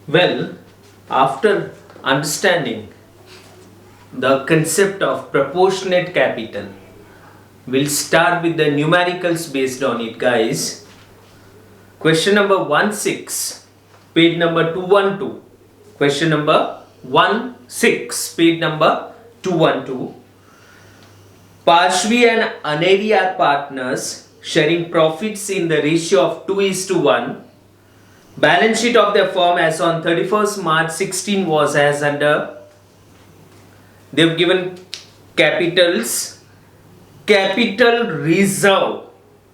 Well, after understanding the concept of proportionate capital, we'll start with the numericals based on it, guys. Question number 16, page number 212. Question number 16, page number 212. Parshvi and Aneri are partners sharing profits in the ratio of 2:1. Balance sheet of their firm as on 31st March 16 was as under. They've given capitals. Capital reserve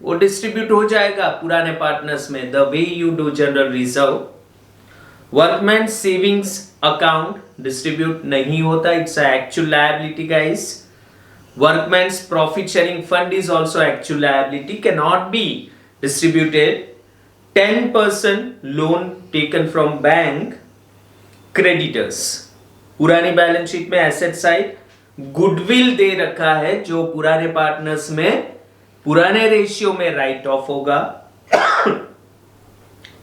वो distribute हो जाएगा पुराने partners में, the way you do general reserve. Workman savings account distribute नहीं होता, it's a actual liability guys. Workman's profit sharing fund is also actual liability, can not be distributed. 10% loan taken from bank. Creditors पुरानी balance sheet में asset side goodwill दे रखा है जो पुराने partners में पुराने रेशियो में राइट ऑफ होगा.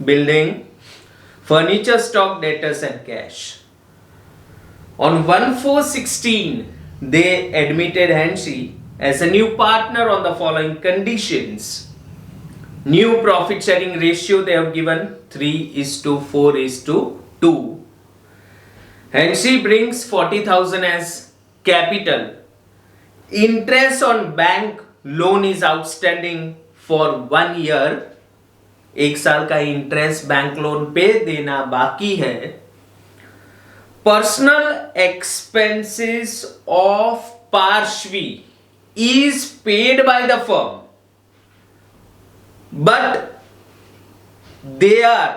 Building, furniture, stock, debtors and cash. On 1/4/16 they admitted Henry as a new partner on the following conditions. New profit sharing ratio they have given 3:4:2. Henry brings 40,000 as capital. Interest on bank loan is outstanding for 1 year. 1 साल का interest bank loan पे देना बाकी है. Personal expenses of Parshvi is paid by the firm, but they are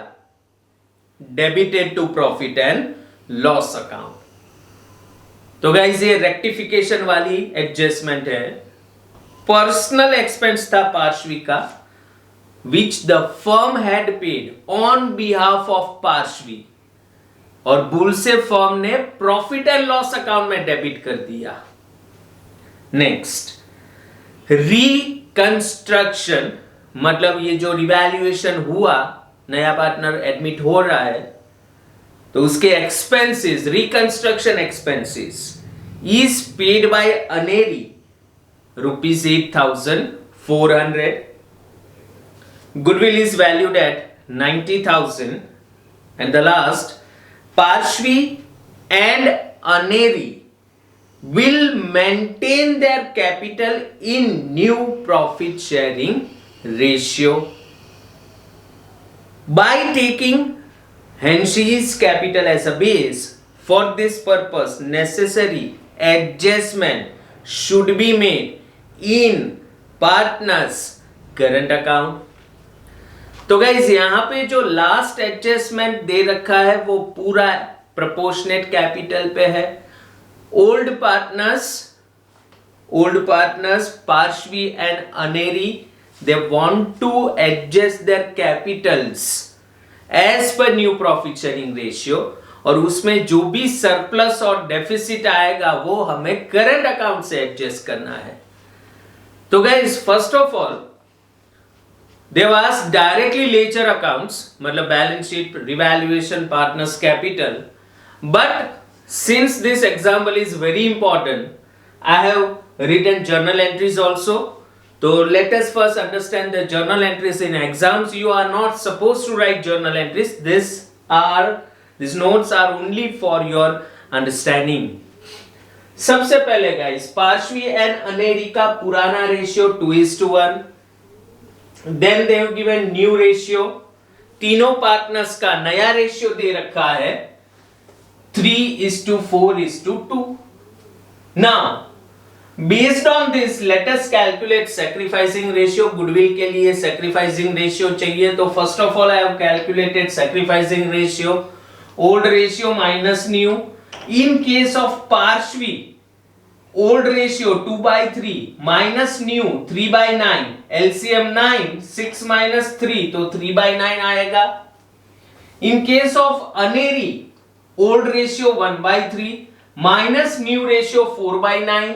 debited to profit and loss account. तो guys ये rectification वाली adjustment है. पर्सनल एक्सपेंस था पार्श्वी का, which the firm had paid on behalf of Parshvi, और बुल से firm ने प्रॉफिट एंड लॉस अकाउंट में डेबिट कर दिया. नेक्स्ट, रिकंस्ट्रक्शन, मतलब ये जो रिवैल्यूएशन हुआ, नया पार्टनर एडमिट हो रहा है तो उसके expenses, reconstruction expenses is paid by Aneri rupees 8,400. Goodwill is valued at 90,000. And the last, Parshvi and Aneri will maintain their capital in new profit sharing ratio by taking Henry's capital as a base. For this purpose, necessary adjustment should be made in partners current account. तो guys यहां पे जो last adjustment दे रखा है वो पूरा proportionate capital पे है. Old partners Parshvi and Aneri, they want to adjust their capitals as per new profit sharing ratio, और उसमें जो भी सरप्लस और डेफिसिट आएगा वो हमें करंट अकाउंट से एडजस्ट करना है. तो guys first of all they was directly ledger accounts, मतलब balance sheet, revaluation, partners capital. But since this example is very important, I have written journal entries also. तो let us first understand the journal entries. In exams you are not supposed to write journal entries. These notes are only for your understanding. सबसे पहले guys Parshvi and Aneri का पुराना ratio 2:1. Then they have given new ratio. तीनों partners का नया ratio दे रखा है 3:4:2. Now based on this let us calculate sacrificing ratio. Goodwill के लिए सैक्रिफाइसिंग रेशियो चाहिए, तो first of all I have calculated sacrificing ratio. Old ratio minus new. In case of Parshvi, old ratio 2/3 minus new 3/9, LCM 9, 6 minus 3 तो 3/9 आएगा. In case of Aneri, old ratio 1/3 minus new ratio 4/9,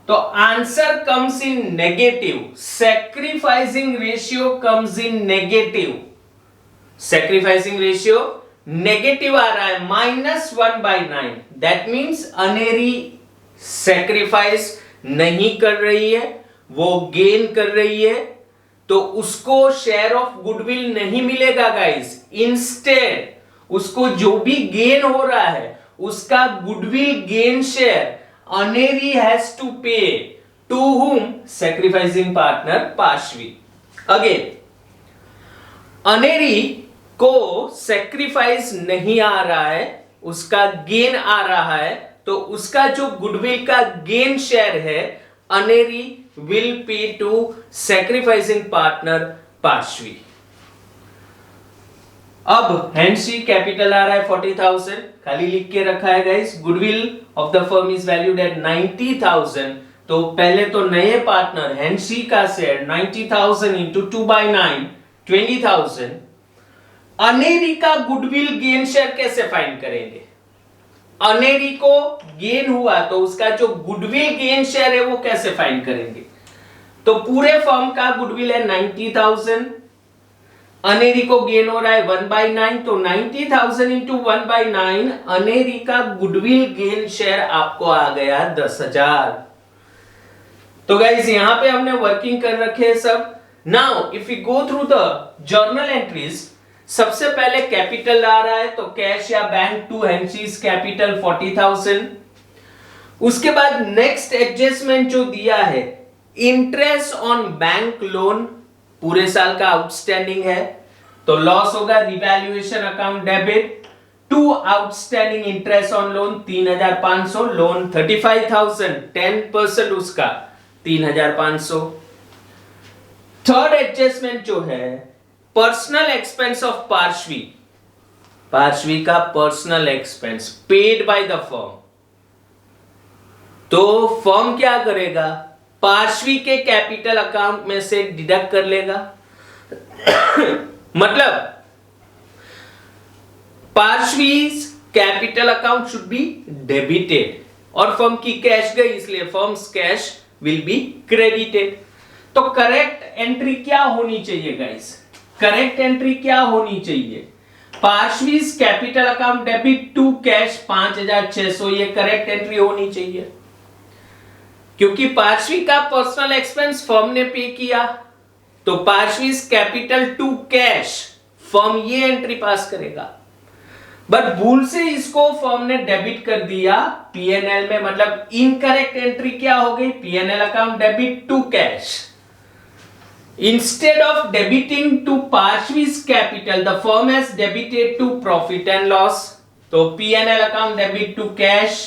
तो answer comes in negative. Sacrificing ratio comes in negative. Sacrificing ratio negative आ रहा है -1/9, that means Aneri sacrifice नहीं कर रही है, वो गेन कर रही है, तो उसको शेयर ऑफ गुडविल नहीं मिलेगा गाइस। इंस्टेड उसको जो भी गेन हो रहा है उसका goodwill gain share Aneri has to pay to whom? Sacrificing partner Parshvi. Again Aneri को सैक्रिफाइस नहीं आ रहा है, उसका गेन आ रहा है, तो उसका जो गुडविल का गेन शेयर है Aneri will pay to sacrificing partner Parshvi. अब हैंडशी कैपिटल आ रहा है 40,000, खाली लिख के रखा है guys. Goodwill of the firm is valued at 90,000, तो पहले तो नए पार्टनर हैंडशी का शेयर 90,000 इंटू 2/9 20,000। अनेरी का गुडविल गेन शेयर कैसे फाइंड करेंगे? अनेरी को गेन हुआ तो उसका जो गुडविल गेन शेयर है वो कैसे फाइंड करेंगे? तो पूरे फर्म का गुडविल है 90,000, अनेरी को गेन हो रहा है 1/9, तो 90,000 इंटू 1/9 अनेरी का गुडविल गेन शेयर आपको आ गया 10,000। तो गाइस यहां पे हमने वर्किंग कर रखे हैं सब। Now if you go through the journal entries, सबसे पहले कैपिटल आ रहा है तो कैश या बैंक टू हैंडशीज कैपिटल 40,000। उसके बाद नेक्स्ट एडजस्टमेंट जो दिया है, इंटरेस्ट ऑन बैंक लोन पूरे साल का आउटस्टैंडिंग है, तो लॉस होगा revaluation account debit to outstanding interest on loan 3,500, loan 35,000, 10% उसका 3,500। थर्ड एडजस्टमेंट जो है personal expense of Parshvi, Parshvi का personal expense paid by the firm, तो फर्म क्या करेगा? पार्श्वी के कैपिटल अकाउंट में से डिडक्ट कर लेगा। मतलब Parshvi's capital account should be debited, और फर्म की कैश गई इसलिए firm's cash will be credited. तो करेक्ट एंट्री क्या होनी चाहिए गाइस? करेक्ट एंट्री क्या होनी चाहिए? Parshvi's capital account debit to cash 5,600, ये करेक्ट एंट्री होनी चाहिए, क्योंकि पार्श्वी का पर्सनल एक्सपेंस फर्म ने पे किया, तो पार्श्वीज कैपिटल टू कैश फर्म ये एंट्री पास करेगा। बट भूल से इसको फर्म ने डेबिट कर दिया पीएनएल में, मतलब इनकरेक्ट एंट्री क्या हो गई? PNL account debit to cash. Instead of debiting to Parshvi's capital, the firm has debited to profit and loss. तो P&L account debit to cash,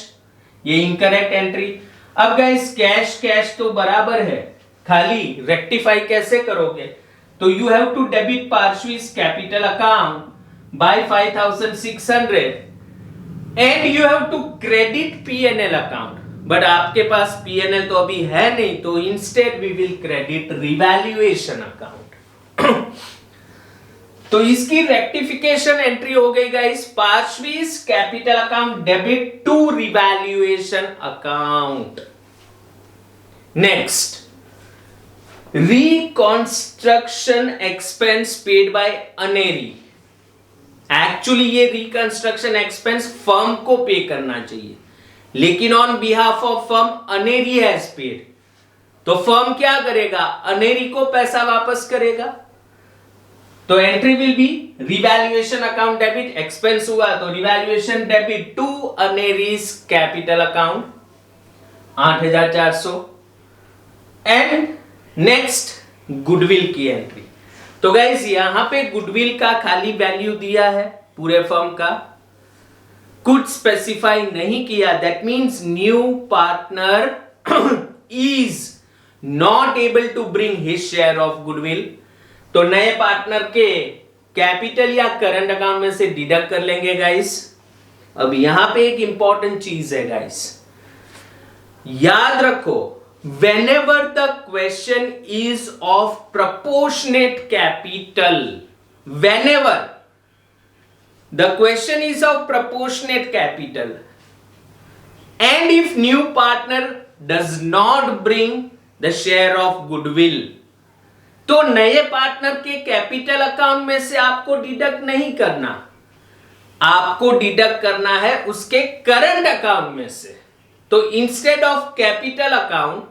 ये incorrect entry। अब guys कैश कैश तो बराबर है, खाली रेक्टिफाई कैसे करोगे? तो you have to debit Parshvi's capital account by 5,600 and you have to credit P&L account। But आपके पास पीएनएल तो अभी है नहीं, तो instead we will credit revaluation account. तो इसकी रेक्टिफिकेशन एंट्री हो गई guys, Parshvi's capital account debit to revaluation account. Next, reconstruction expense paid by Aneri. Actually ये रिकंस्ट्रक्शन एक्सपेंस फर्म को पे करना चाहिए, लेकिन on behalf of firm Aneri has paid, तो फर्म क्या करेगा? अनेरी को पैसा वापस करेगा। तो entry will be revaluation account debit, expense हुआ तो revaluation debit to Aneri's capital account 8,400। And next goodwill की एंट्री। तो गाइस यहां पे गुडविल का खाली वैल्यू दिया है पूरे फर्म का, कुछ स्पेसिफाई नहीं किया, that means new partner is not able to bring his share of goodwill, तो नए पार्टनर के कैपिटल या करंट अकाउंट में से डिडक्ट कर लेंगे गाइस। अब यहां पे एक इंपॉर्टेंट चीज है गाइस, याद रखो, whenever the question is of proportionate capital, whenever the question is of proportionate capital and if new partner does not bring the share of goodwill, तो नए पार्टनर के कैपिटल अकाउंट में से आपको डिडक्ट नहीं करना, आपको डिडक्ट करना है उसके करंट अकाउंट में से। तो instead of capital account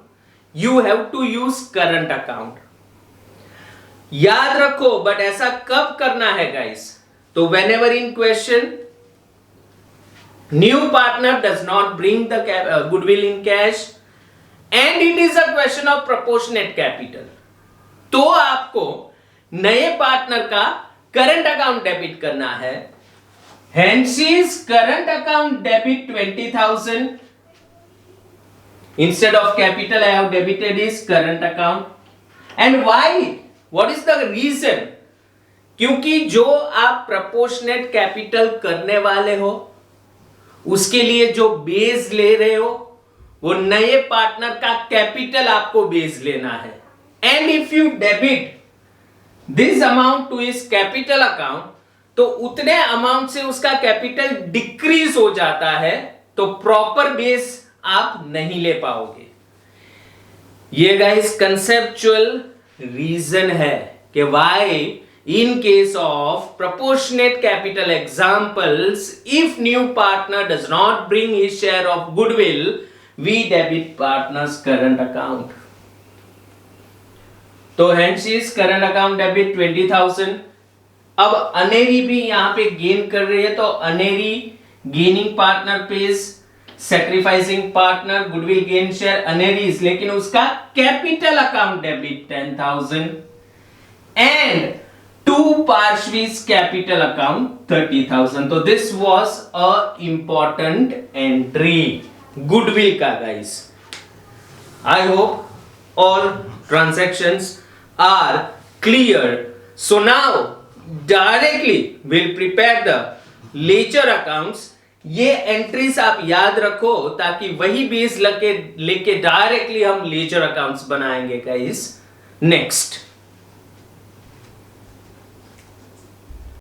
you have to use current account. याद रखो, बट ऐसा कब करना है गाइस? तो whenever in question new partner does not bring the goodwill in cash and it is a question of proportionate capital, तो आपको नए पार्टनर का करंट अकाउंट डेबिट करना है। Hence his current account debit 20,000. Instead of capital I have debited his current account. And why? What is the reason? क्योंकि जो आप proportionate capital करने वाले हो उसके लिए जो बेस ले रहे हो वो नए पार्टनर का कैपिटल आपको बेस लेना है। And if you debit this amount to his capital account, तो उतने अमाउंट से उसका कैपिटल डिक्रीज हो जाता है, तो प्रॉपर बेस आप नहीं ले पाओगे। ये गाइस कंसेप्चुअल रीजन है कि why in case of proportionate capital examples, if new partner does not bring his share of goodwill, we debit partner's current account. तो hence his current account debit 20,000. अब अनेरी भी यहां पे गेन कर रही है, तो Aneri gaining partner pays sacrificing partner goodwill gain share Aneri's, लेकिन उसका capital account debit 10,000 and to Parshvi's capital account 30,000. तो this was a important entry goodwill का guys. I hope all transactions are clear. So now directly we'll prepare the ledger accounts. ये entries आप याद रखो ताकि वही बेस लेके directly हम लेजर अकाउंट्स बनाएंगे गाइस नेक्स्ट।